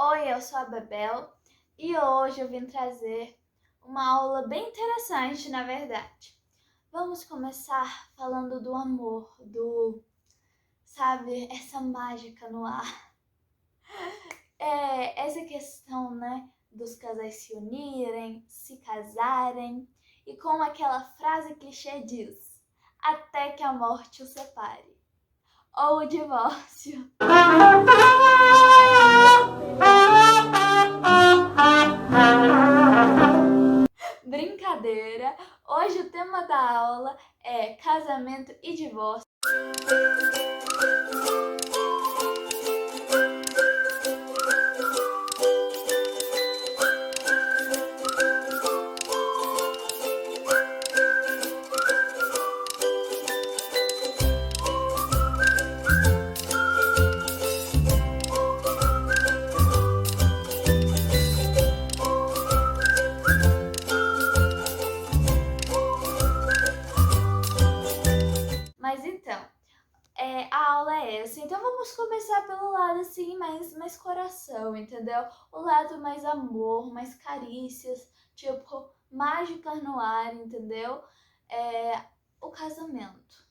Oi, eu sou a Bebel e hoje eu vim trazer uma aula bem interessante, na verdade. Vamos começar falando do amor, sabe, essa mágica no ar. Essa questão, né, dos casais se unirem, se casarem e como aquela frase clichê diz, até que a morte os separe. Ou o divórcio. Brincadeira! Hoje o tema da aula é casamento e divórcio. Mas então, a aula é essa. Então vamos começar pelo lado assim, mais coração, entendeu? O lado mais amor, mais carícias, tipo, mágica no ar, entendeu? O casamento.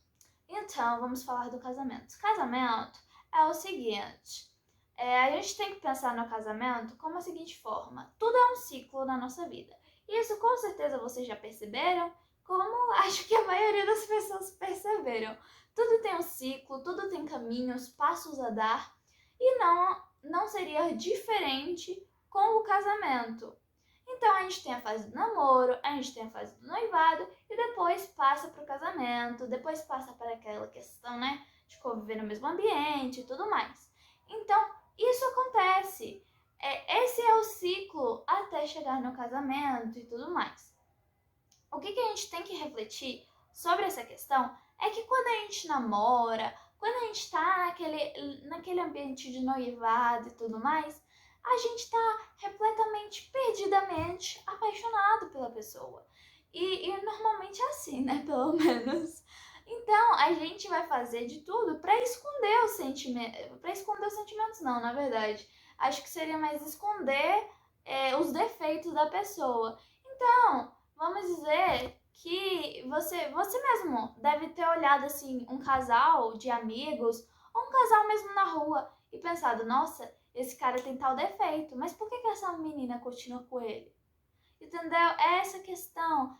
Então, vamos falar do casamento. Casamento é o seguinte, a gente tem que pensar no casamento como a seguinte forma. Tudo é um ciclo na nossa vida. Isso com certeza vocês já perceberam, como acho que a maioria das pessoas perceberam. Tudo tem um ciclo, tudo tem caminhos, passos a dar, e não seria diferente com o casamento. Então a gente tem a fase do namoro, a gente tem a fase do noivado e depois passa para o casamento, depois passa para aquela questão, né, de conviver no mesmo ambiente e tudo mais. Então isso acontece. Esse é o ciclo até chegar no casamento e tudo mais. O que a gente tem que refletir sobre essa questão é que quando a gente namora, quando a gente está naquele ambiente de noivado e tudo mais, a gente está repletamente, perdidamente apaixonado pela pessoa. E normalmente é assim, né? Pelo menos. Então, a gente vai fazer de tudo para esconder os sentimentos. Para esconder os sentimentos, não, na verdade. Acho que seria mais esconder os defeitos da pessoa. Então, vamos dizer que você mesmo deve ter olhado assim um casal de amigos ou um casal mesmo na rua e pensado, nossa, esse cara tem tal defeito, mas por que essa menina continua com ele? Entendeu? Essa questão,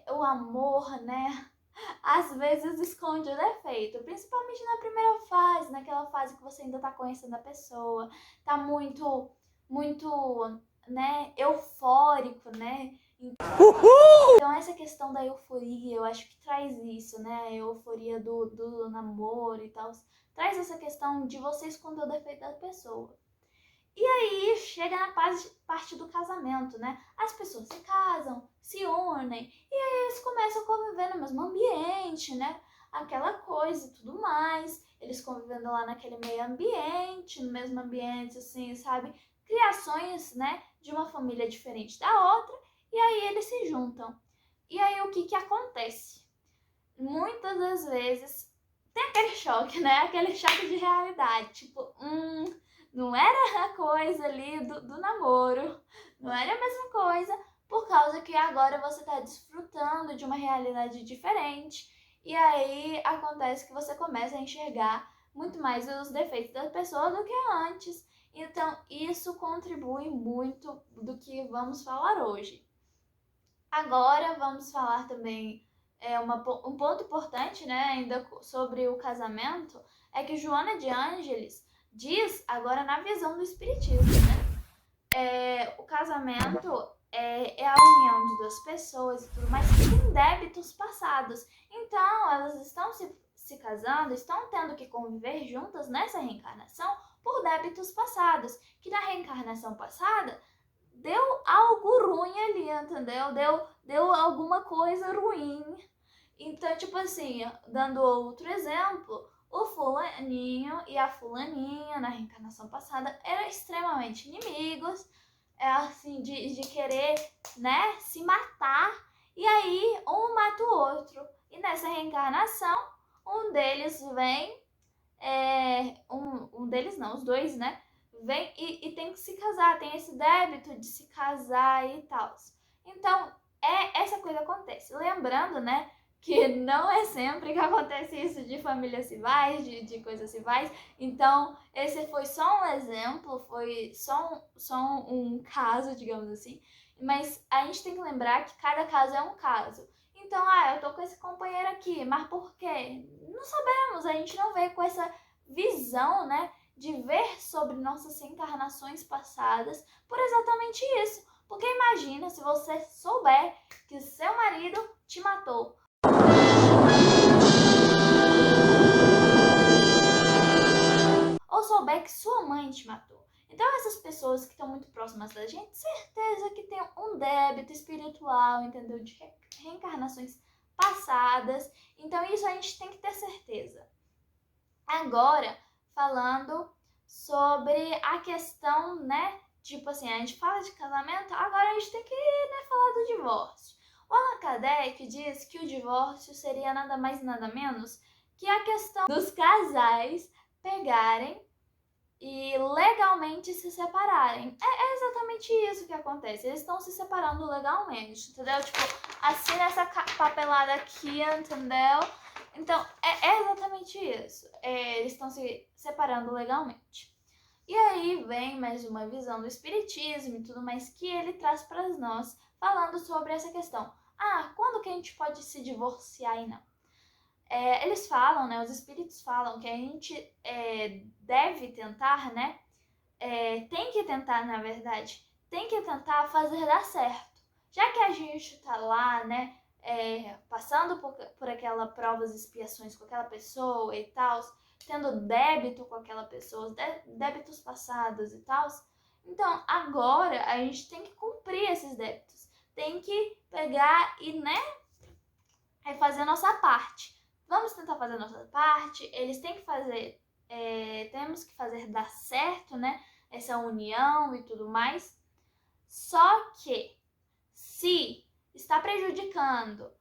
o amor, né? Às vezes esconde o defeito, principalmente na primeira fase, naquela fase que você ainda tá conhecendo a pessoa, tá muito, né, eufórico, né? Então essa questão da euforia, eu acho que traz isso, né? A euforia do namoro e tal, traz essa questão de você esconder o defeito da pessoa. E aí chega na parte do casamento, né? As pessoas se casam, se unem, e aí eles começam a conviver no mesmo ambiente, né? Aquela coisa e tudo mais. Eles convivendo lá naquele meio ambiente, no mesmo ambiente, assim, sabe? Criações, né? De uma família diferente da outra, e aí eles se juntam. E aí o que acontece? Muitas das vezes tem aquele choque, né? Aquele choque de realidade, tipo, não era a coisa ali do namoro, não era a mesma coisa, por causa que agora você está desfrutando de uma realidade diferente, e aí acontece que você começa a enxergar muito mais os defeitos da pessoa do que antes. Então, isso contribui muito do que vamos falar hoje. Agora vamos falar também um ponto importante, né, ainda sobre o casamento, é que Joana de Ângeles diz, agora na visão do espiritismo, né, o casamento é a união de duas pessoas e tudo mais que tem débitos passados. Então, elas estão se casando, estão tendo que conviver juntas nessa reencarnação por débitos passados, que na reencarnação passada deu algo ruim ali, entendeu? Deu alguma coisa ruim. Então, tipo assim, dando outro exemplo, o fulaninho e a fulaninha na reencarnação passada eram extremamente inimigos, assim, de querer, né, se matar, e aí um mata o outro. E nessa reencarnação, um deles vem, um deles não, os dois, né, vem e tem que se casar, tem esse débito de se casar e tal. Então, essa coisa acontece. Lembrando, né, que não é sempre que acontece isso de famílias rivais, de coisas rivais. Então, esse foi só um exemplo, foi só um caso, digamos assim. Mas a gente tem que lembrar que cada caso é um caso. Então, eu tô com esse companheiro aqui, mas por quê? Não sabemos, a gente não vê com essa visão, né, de ver sobre nossas reencarnações passadas por exatamente isso. Porque imagina se você souber que seu marido te matou. Ou souber que sua mãe te matou. Então essas pessoas que estão muito próximas da gente, certeza que tem um débito espiritual, entendeu? De reencarnações passadas. Então isso a gente tem que ter certeza. Agora, falando sobre a questão, né? Tipo assim, a gente fala de casamento, agora a gente tem que, né, falar do divórcio. O Allan Kardec diz que o divórcio seria nada mais nada menos que a questão dos casais pegarem e legalmente se separarem. É exatamente isso que acontece. Eles estão se separando legalmente, entendeu? Tipo, assina essa papelada aqui, entendeu? Então, é exatamente isso. Eles estão se separando legalmente. E aí vem mais uma visão do espiritismo e tudo mais que ele traz para nós, falando sobre essa questão. Quando que a gente pode se divorciar e não? Eles falam, né, os espíritos falam que a gente deve tentar, né, tem que tentar, na verdade, tem que tentar fazer dar certo. Já que a gente tá lá, né, passando por aquela provas e expiações com aquela pessoa e tal, tendo débito com aquela pessoa, débitos passados e tal, então agora a gente tem que cumprir esses débitos. Tem que pegar e, né, fazer a nossa parte. Vamos tentar fazer a nossa parte, eles têm que fazer, temos que fazer dar certo, né, essa união e tudo mais. Só que, se está prejudicando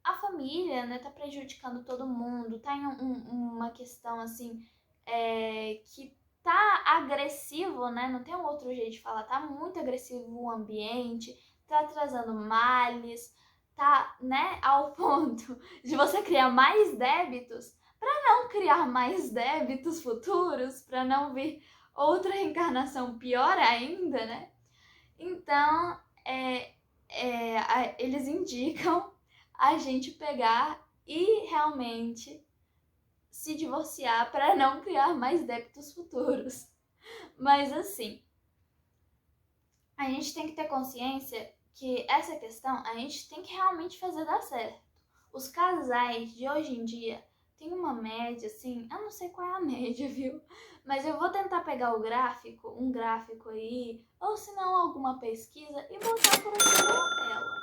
a família, né, tá prejudicando todo mundo, tá em uma questão assim, que tá agressivo, né, não tem um outro jeito de falar, tá muito agressivo o ambiente, tá trazendo males, tá, né, ao ponto de você criar mais débitos, para não criar mais débitos futuros, para não vir outra reencarnação pior ainda, né? Então, eles indicam a gente pegar e realmente se divorciar para não criar mais débitos futuros. Mas assim, a gente tem que ter consciência que essa questão a gente tem que realmente fazer dar certo. Os casais de hoje em dia tem uma média, assim, eu não sei qual é a média, viu? Mas eu vou tentar pegar o gráfico, um gráfico aí, ou se não alguma pesquisa, e botar por aqui na tela.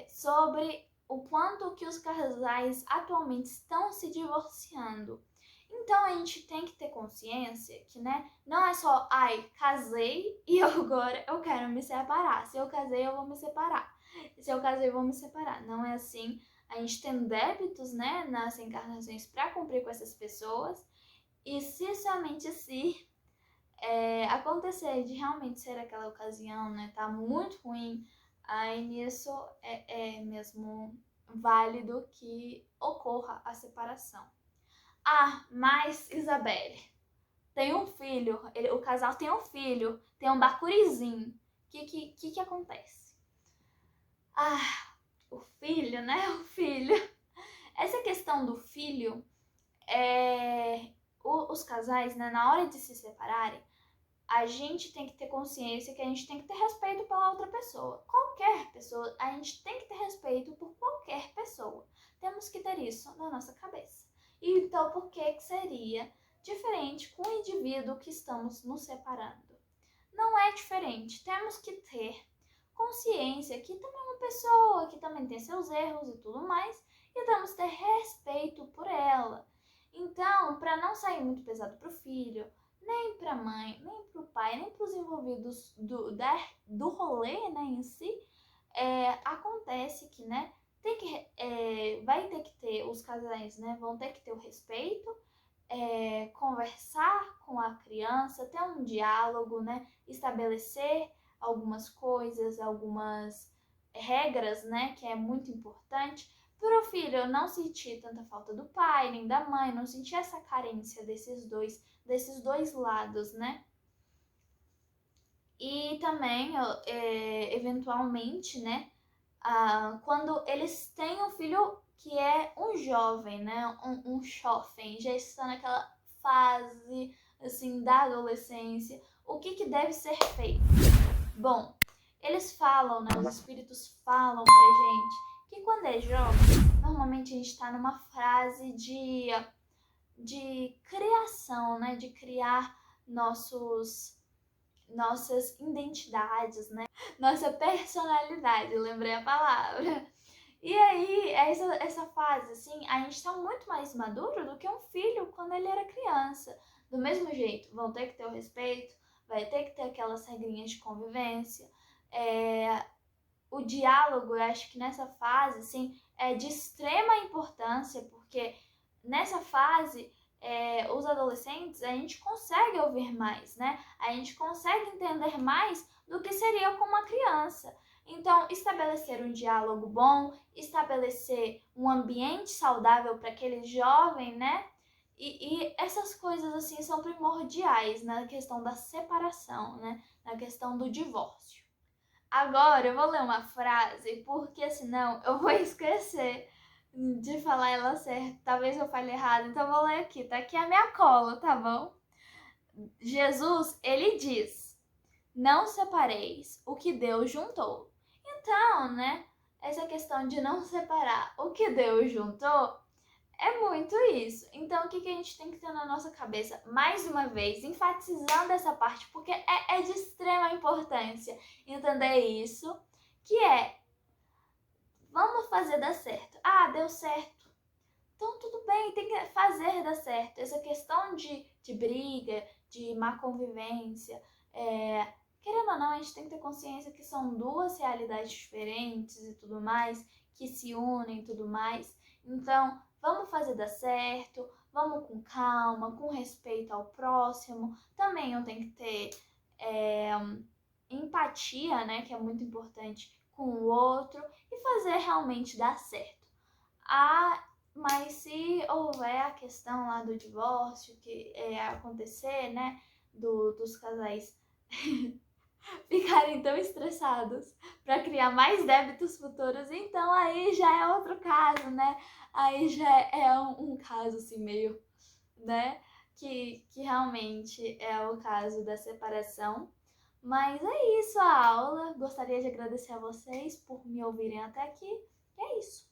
Sobre o quanto que os casais atualmente estão se divorciando. Então a gente tem que ter consciência que, né, não é só, casei e agora eu quero me separar. Se eu casei, eu vou me separar. Se eu casei, eu vou me separar. Não é assim. A gente tem débitos, né, nas encarnações para cumprir com essas pessoas. E se somente se acontecer de realmente ser aquela ocasião, né, tá muito ruim, aí nisso é mesmo válido que ocorra a separação. Mas Isabelle, tem um filho, o casal tem um filho, tem um bacurizinho. O que acontece? O filho, né? O filho. Essa questão do filho, os casais, né, na hora de se separarem, a gente tem que ter consciência que a gente tem que ter respeito pela outra pessoa. Qualquer pessoa, a gente tem que ter respeito por qualquer pessoa. Temos que ter isso na nossa cabeça. Então, por que seria diferente com o indivíduo que estamos nos separando? Não é diferente. Temos que ter consciência que também é uma pessoa, que também tem seus erros e tudo mais, e temos que ter respeito por ela. Então, para não sair muito pesado para o filho, nem para a mãe, nem para o pai, nem para os envolvidos do rolê, né, em si, acontece que, né, vai ter que ter, os casais, né, vão ter que ter o respeito conversar com a criança, ter um diálogo, né? Estabelecer algumas coisas, algumas regras, né? Que é muito importante para o filho não sentir tanta falta do pai nem da mãe, não sentir essa carência desses dois lados, né? E também, eventualmente, né? Quando eles têm um filho que é um jovem, né? Um jovem, já está naquela fase, assim, da adolescência, o que deve ser feito? Bom, eles falam, né? Os espíritos falam pra gente que quando é jovem, normalmente a gente está numa fase de criação, né? De criar nossas identidades, né? Nossa personalidade, eu lembrei a palavra. E aí, essa fase, assim, a gente tá muito mais maduro do que um filho quando ele era criança. Do mesmo jeito, vão ter que ter o respeito, vai ter que ter aquelas regrinhas de convivência. O diálogo, eu acho que nessa fase, assim, é de extrema importância, porque nessa fase, os adolescentes, a gente consegue ouvir mais, né? A gente consegue entender mais do que seria com uma criança. Então, estabelecer um diálogo bom, estabelecer um ambiente saudável para aquele jovem, né? E essas coisas, assim, são primordiais na questão da separação, né? Na questão do divórcio. Agora eu vou ler uma frase, porque senão eu vou esquecer de falar ela certa. Talvez eu fale errado, então eu vou ler aqui. Tá aqui a minha cola, tá bom? Jesus, ele diz: não separeis o que Deus juntou. Então, né? Essa questão de não separar o que Deus juntou é muito isso. Então, o que a gente tem que ter na nossa cabeça, mais uma vez, enfatizando essa parte, porque é de extrema importância entender isso, que vamos fazer dar certo. Ah, deu certo. Então, tudo bem, tem que fazer dar certo. Essa questão de briga, de má convivência, querendo ou não, a gente tem que ter consciência que são duas realidades diferentes e tudo mais, que se unem e tudo mais. Então, vamos fazer dar certo, vamos com calma, com respeito ao próximo. Também eu tenho que ter empatia, né, que é muito importante com o outro e fazer realmente dar certo. Mas se houver a questão lá do divórcio, que acontecer, né, dos casais ficarem tão estressados para criar mais débitos futuros, então aí já é outro caso, né? Aí já é um caso assim meio, né? Que realmente é o caso da separação. Mas é isso a aula. Gostaria de agradecer a vocês por me ouvirem até aqui. E é isso.